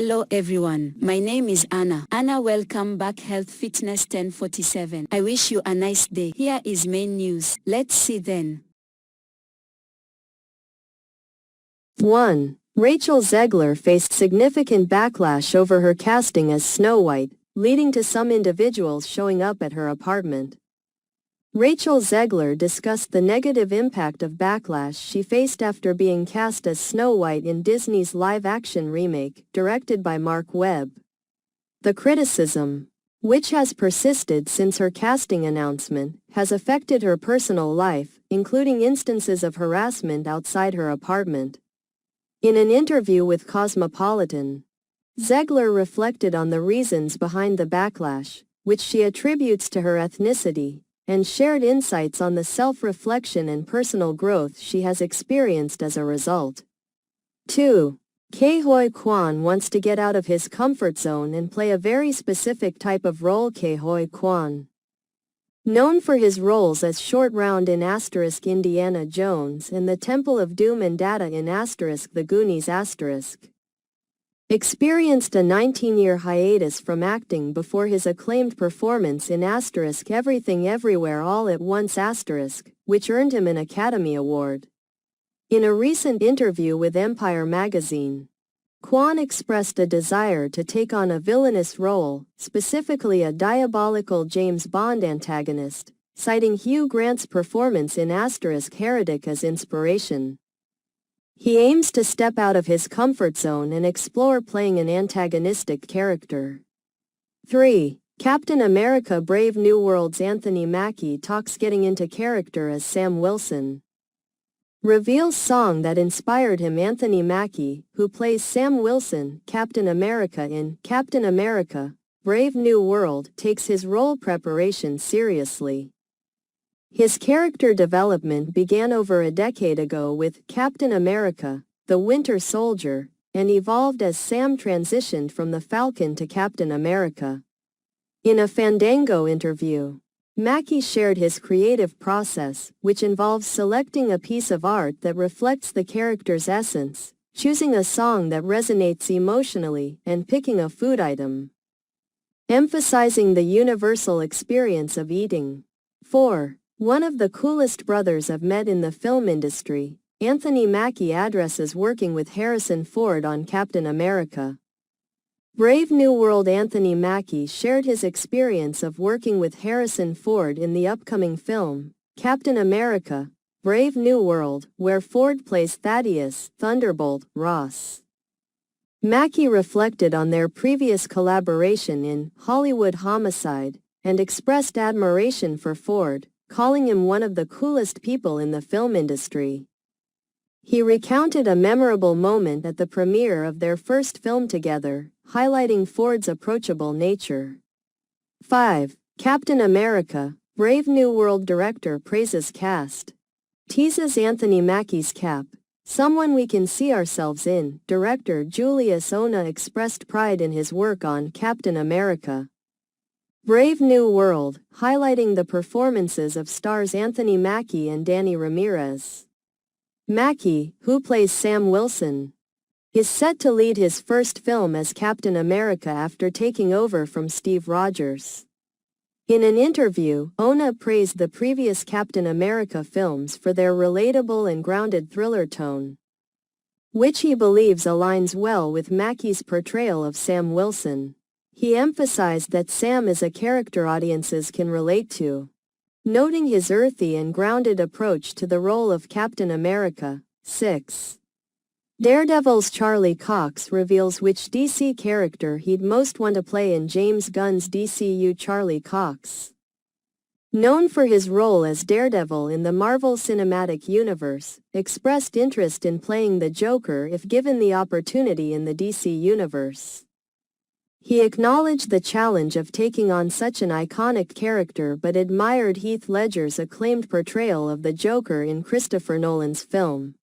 Hello everyone, my name is Anna. Anna, welcome back Health Fitness 1047. I wish you a nice day. Here is main news. Let's see then. 1. Rachel Zegler faced significant backlash over her casting as Snow White, leading to some individuals showing up at her apartment. Rachel Zegler discussed the negative impact of backlash she faced after being cast as Snow White in Disney's live-action remake, directed by Mark Webb. The criticism, which has persisted since her casting announcement, has affected her personal life, including instances of harassment outside her apartment. In an interview with Cosmopolitan, Zegler reflected on the reasons behind the backlash, which she attributes to her ethnicity, and shared insights on the self-reflection and personal growth she has experienced as a result. 2. Ke Huy Quan wants to get out of his comfort zone and play a very specific type of role. Ke Huy Quan, known for his roles as Short Round in * Indiana Jones and the Temple of Doom and Data in * The Goonies *, experienced a 19-year hiatus from acting before his acclaimed performance in * Everything Everywhere All at Once *, which earned him an Academy Award. In a recent interview with Empire magazine, Quan expressed a desire to take on a villainous role, specifically a diabolical James Bond antagonist, citing Hugh Grant's performance in * Heretic as inspiration. He aims to step out of his comfort zone and explore playing an antagonistic character. 3. Captain America Brave New World's Anthony Mackie talks getting into character as Sam Wilson. Reveals song that inspired him. Anthony Mackie, who plays Sam Wilson, Captain America in Captain America, Brave New World, takes his role preparation seriously. His character development began over a decade ago with Captain America, the Winter Soldier, and evolved as Sam transitioned from the Falcon to Captain America. In a Fandango interview, Mackie shared his creative process, which involves selecting a piece of art that reflects the character's essence, choosing a song that resonates emotionally, and picking a food item, emphasizing the universal experience of eating. 4. One of the coolest brothers I've met in the film industry, Anthony Mackie addresses working with Harrison Ford on Captain America. Brave New World. Anthony Mackie shared his experience of working with Harrison Ford in the upcoming film, Captain America, Brave New World, where Ford plays Thaddeus Thunderbolt Ross. Mackie reflected on their previous collaboration in Hollywood Homicide, and expressed admiration for Ford, calling him one of the coolest people in the film industry. He recounted a memorable moment at the premiere of their first film together, highlighting Ford's approachable nature. 5. Captain America, Brave New World director praises cast. Teases Anthony Mackie's Cap, someone we can see ourselves in. Director Julius Ona expressed pride in his work on Captain America, Brave New World, highlighting the performances of stars Anthony Mackie and Danny Ramirez. Mackie, who plays Sam Wilson, is set to lead his first film as Captain America after taking over from Steve Rogers. In an interview, Ona praised the previous Captain America films for their relatable and grounded thriller tone, which he believes aligns well with Mackie's portrayal of Sam Wilson. He emphasized that Sam is a character audiences can relate to, noting his earthy and grounded approach to the role of Captain America. 6. Daredevil's Charlie Cox reveals which DC character he'd most want to play in James Gunn's DCU. Charlie Cox, known for his role as Daredevil in the Marvel Cinematic Universe, expressed interest in playing the Joker if given the opportunity in the DC Universe. He acknowledged the challenge of taking on such an iconic character but admired Heath Ledger's acclaimed portrayal of the Joker in Christopher Nolan's film.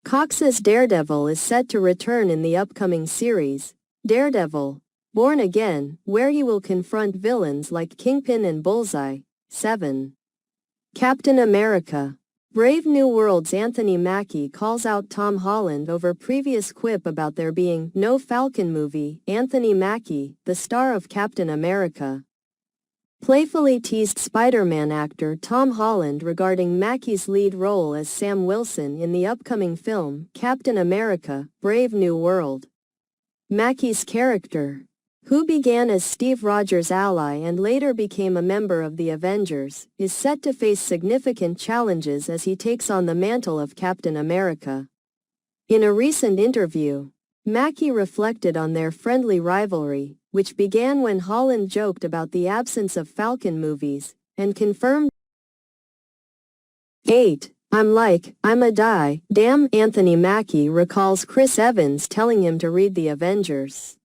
Cox's Daredevil is set to return in the upcoming series, Daredevil, Born Again, where he will confront villains like Kingpin and Bullseye. 7. Captain America, Brave New World's Anthony Mackie calls out Tom Holland over previous quip about there being no Falcon movie. Anthony Mackie, the star of Captain America, playfully teased Spider-Man actor Tom Holland regarding Mackie's lead role as Sam Wilson in the upcoming film Captain America: Brave New World. Mackie's character, who began as Steve Rogers' ally and later became a member of the Avengers, is set to face significant challenges as he takes on the mantle of Captain America. In a recent interview, Mackie reflected on their friendly rivalry, which began when Holland joked about the absence of Falcon movies, and confirmed, 8. I'm a die, damn. Anthony Mackie recalls Chris Evans telling him to read the Avengers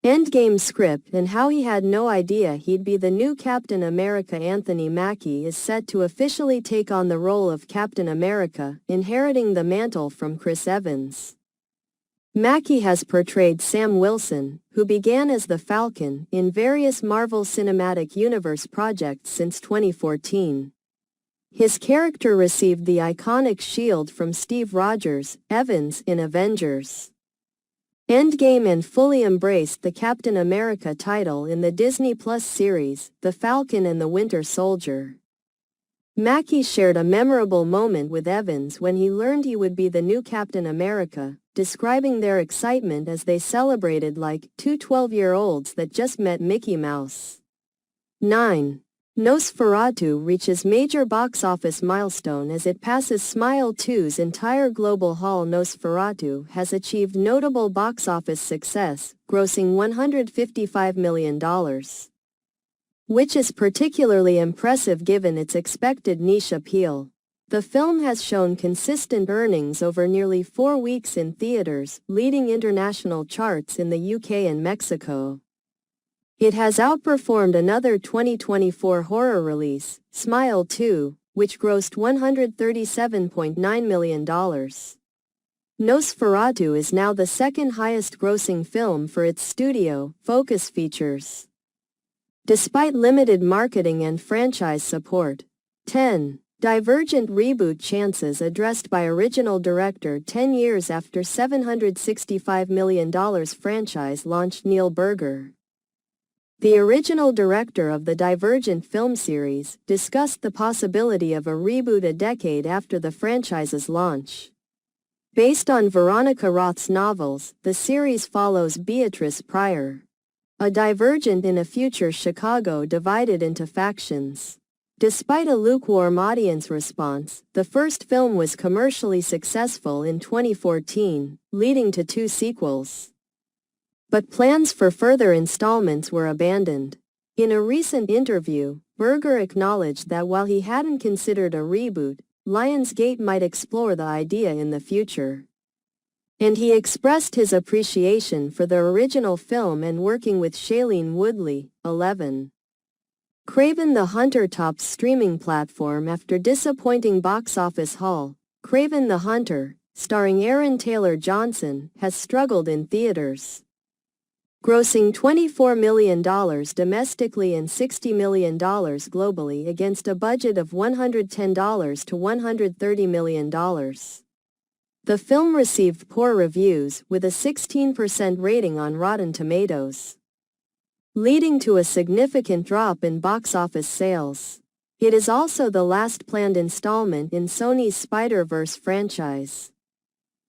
Endgame script and how he had no idea he'd be the new Captain America. Anthony Mackie is set to officially take on the role of Captain America, inheriting the mantle from Chris Evans. Mackie has portrayed Sam Wilson, who began as the Falcon, in various Marvel Cinematic Universe projects since 2014. His character received the iconic shield from Steve Rogers, Evans in Avengers Endgame and fully embraced the Captain America title in the Disney Plus series, The Falcon and the Winter Soldier. Mackie shared a memorable moment with Evans when he learned he would be the new Captain America, describing their excitement as they celebrated like two 12-year-olds that just met Mickey Mouse. 9. Nosferatu reaches major box office milestone as it passes Smile 2's entire global haul. Nosferatu has achieved notable box office success, grossing $155 million, which is particularly impressive given its expected niche appeal. The film has shown consistent earnings over nearly 4 weeks in theaters, leading international charts in the UK and Mexico. It has outperformed another 2024 horror release, Smile 2, which grossed $137.9 million. Nosferatu is now the second highest-grossing film for its studio, Focus Features, despite limited marketing and franchise support. 10. Divergent reboot chances addressed by original director 10 years after $765 million franchise launched. Neil Burger, the original director of the Divergent film series, discussed the possibility of a reboot a decade after the franchise's launch. Based on Veronica Roth's novels, the series follows Beatrice Pryor, a divergent in a future Chicago divided into factions. Despite a lukewarm audience response, the first film was commercially successful in 2014, leading to 2 sequels. But plans for further installments were abandoned. In a recent interview, Berger acknowledged that while he hadn't considered a reboot, Lionsgate might explore the idea in the future. And he expressed his appreciation for the original film and working with Shailene Woodley. 11. Kraven the Hunter tops streaming platform after disappointing box office haul. Kraven the Hunter, starring Aaron Taylor Johnson, has struggled in theaters, grossing $24 million domestically and $60 million globally against a budget of $110 to $130 million. The film received poor reviews, with a 16% rating on Rotten Tomatoes, leading to a significant drop in box office sales. It is also the last planned installment in Sony's Spider-Verse franchise.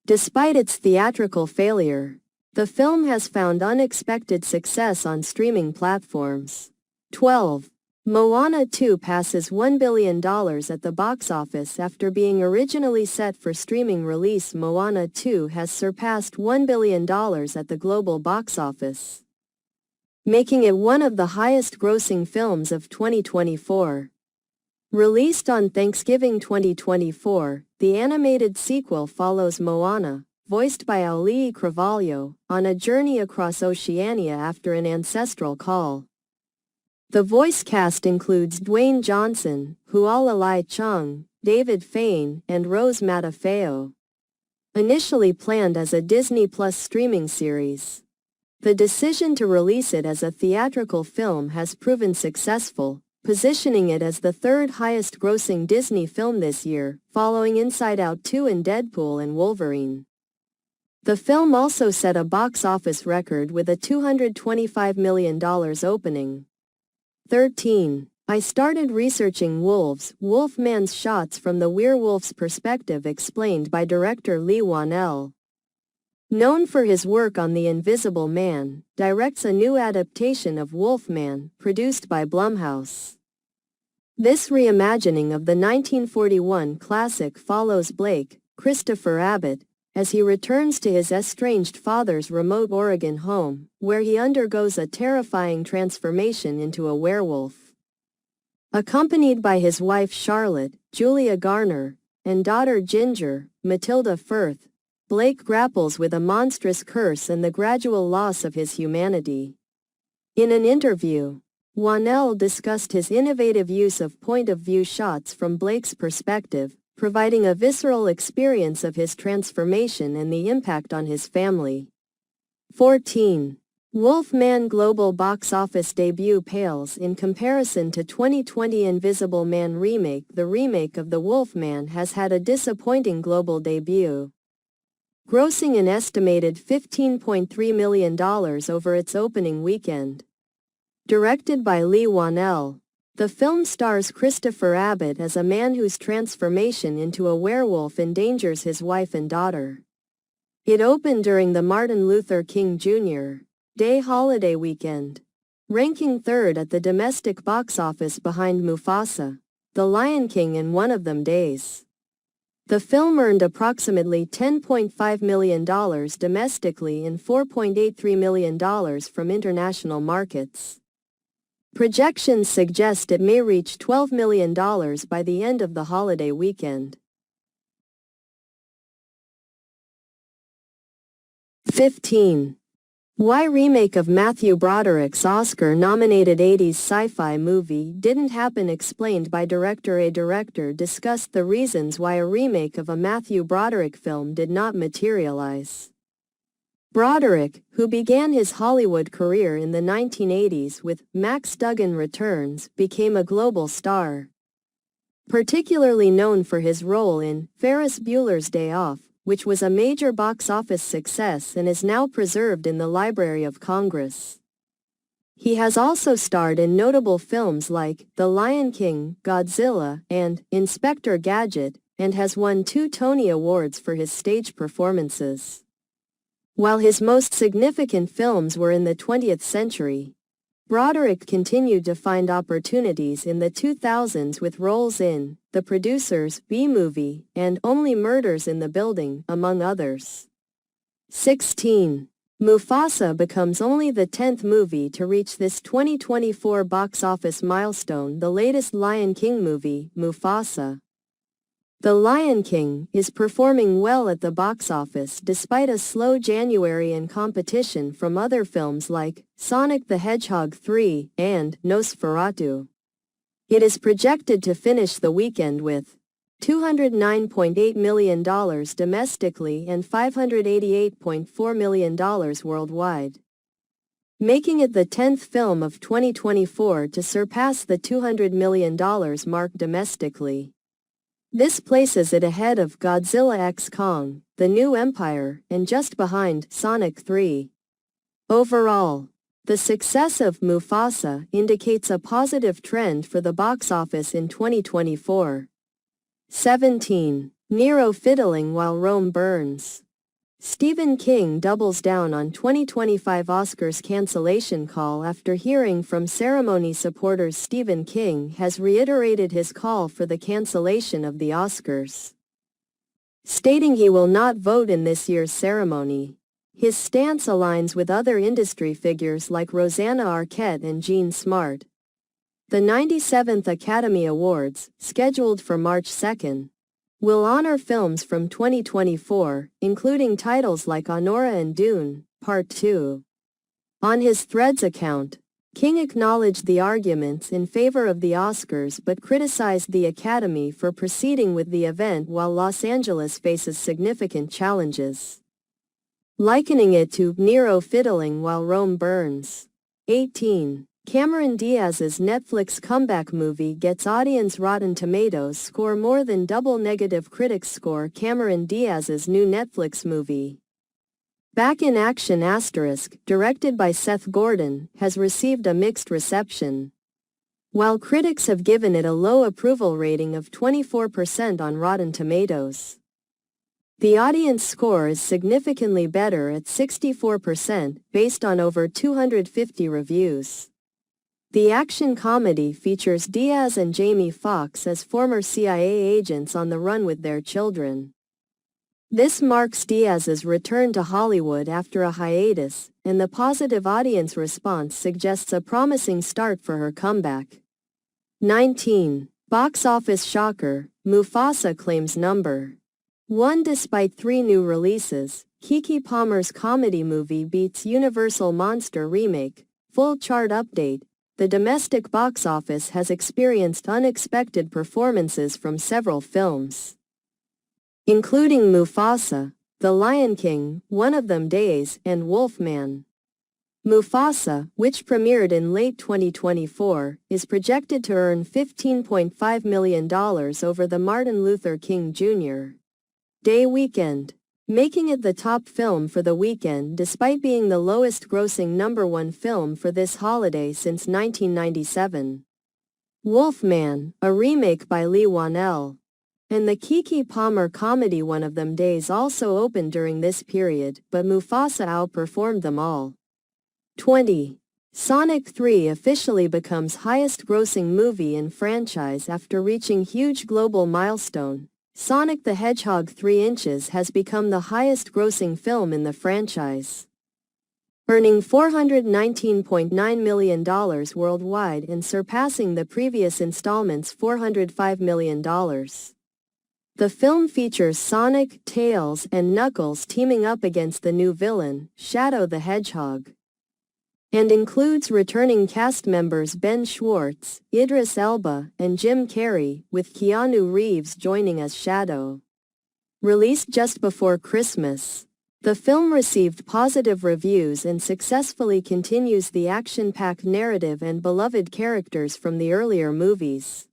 Despite its theatrical failure, the film has found unexpected success on streaming platforms. 12. Moana 2 passes $1 billion at the box office after being originally set for streaming release. Moana 2 has surpassed $1 billion at the global box office, making it one of the highest-grossing films of 2024. Released on Thanksgiving 2024, the animated sequel follows Moana, voiced by Auli'i Cravalho, on a journey across Oceania after an ancestral call. The voice cast includes Dwayne Johnson, Hualalai Chung, David Fane, and Rose Matafeo. Initially planned as a Disney Plus streaming series, the decision to release it as a theatrical film has proven successful, positioning it as the third highest-grossing Disney film this year, following Inside Out 2 and Deadpool and Wolverine. The film also set a box office record with a $225 million opening. 13. I started researching wolves, Wolfman's shots from the werewolf's perspective explained by director Leigh Whannell. Known for his work on The Invisible Man, directs a new adaptation of Wolfman, produced by Blumhouse. This reimagining of the 1941 classic follows Blake, Christopher Abbott, as he returns to his estranged father's remote Oregon home, where he undergoes a terrifying transformation into a werewolf. Accompanied by his wife Charlotte, Julia Garner, and daughter Ginger, Matilda Firth, Blake grapples with a monstrous curse and the gradual loss of his humanity. In an interview, Whannell discussed his innovative use of point-of-view shots from Blake's perspective, providing a visceral experience of his transformation and the impact on his family. 14. Wolfman global box office debut pales in comparison to 2020 Invisible Man remake. The remake of The Wolfman has had a disappointing global debut, grossing an estimated $15.3 million over its opening weekend. Directed by Leigh Whannell, the film stars Christopher Abbott as a man whose transformation into a werewolf endangers his wife and daughter. It opened during the Martin Luther King Jr. Day holiday weekend, ranking third at the domestic box office behind Mufasa, The Lion King and One of Them Days. The film earned approximately $10.5 million domestically and $4.83 million from international markets. Projections suggest it may reach $12 million by the end of the holiday weekend. 15. Why remake of Matthew Broderick's Oscar-nominated 80s sci-fi movie didn't happen explained by director. A director discussed the reasons why a remake of a Matthew Broderick film did not materialize. Broderick, who began his Hollywood career in the 1980s with Max Duggan Returns, became a global star. Particularly known for his role in Ferris Bueller's Day Off, which was a major box office success and is now preserved in the Library of Congress. He has also starred in notable films like The Lion King, Godzilla, and Inspector Gadget, and has won 2 Tony Awards for his stage performances. While his most significant films were in the 20th century, Broderick continued to find opportunities in the 2000s with roles in The Producers, B-Movie, and Only Murders in the Building, among others. 16. Mufasa becomes only the 10th movie to reach this 2024 box office milestone. The latest Lion King movie, Mufasa, The Lion King, is performing well at the box office despite a slow January and competition from other films like Sonic the Hedgehog 3 and Nosferatu. It is projected to finish the weekend with $209.8 million domestically and $588.4 million worldwide, making it the 10th film of 2024 to surpass the $200 million mark domestically. This places it ahead of Godzilla x Kong, The New Empire, and just behind Sonic 3. Overall, the success of Mufasa indicates a positive trend for the box office in 2024. 17. Nero fiddling while Rome burns. Stephen King doubles down on 2025 Oscars cancellation call after hearing from ceremony supporters. Stephen King has reiterated his call for the cancellation of the Oscars, stating he will not vote in this year's ceremony. His stance aligns with other industry figures like Rosanna Arquette and Jean Smart. The 97th Academy Awards, scheduled for March 2, will honor films from 2024, including titles like Honora and Dune, Part 2. On his Threads account, King acknowledged the arguments in favor of the Oscars but criticized the Academy for proceeding with the event while Los Angeles faces significant challenges, likening it to Nero fiddling while Rome burns. 18. Cameron Diaz's Netflix comeback movie gets audience Rotten Tomatoes score more than double negative critics score. Cameron Diaz's new Netflix movie, Back in Action *, directed by Seth Gordon, has received a mixed reception. While critics have given it a low approval rating of 24% on Rotten Tomatoes, the audience score is significantly better at 64% based on over 250 reviews. The action comedy features Diaz and Jamie Foxx as former CIA agents on the run with their children. This marks Diaz's return to Hollywood after a hiatus, and the positive audience response suggests a promising start for her comeback. 19. Box office shocker, Mufasa claims number 1. Despite 3 new releases, Keke Palmer's comedy movie beats Universal Monster remake. Full chart update. The domestic box office has experienced unexpected performances from several films, including Mufasa, The Lion King, One of Them Days, and Wolfman. Mufasa, which premiered in late 2024, is projected to earn $15.5 million over the Martin Luther King Jr. Day weekend, making it the top film for the weekend despite being the lowest-grossing #1 film for this holiday since 1997. Wolfman, a remake by Lee Wanell, and the Keke Palmer comedy One of Them Days also opened during this period, but Mufasa outperformed them all. 20. Sonic 3 officially becomes highest-grossing movie in franchise after reaching huge global milestone. Sonic the Hedgehog 3 Inches has become the highest-grossing film in the franchise, earning $419.9 million worldwide and surpassing the previous installment's $405 million. The film features Sonic, Tails, and Knuckles teaming up against the new villain, Shadow the Hedgehog, and includes returning cast members Ben Schwartz, Idris Elba, and Jim Carrey, with Keanu Reeves joining as Shadow. Released just before Christmas, the film received positive reviews and successfully continues the action-packed narrative and beloved characters from the earlier movies.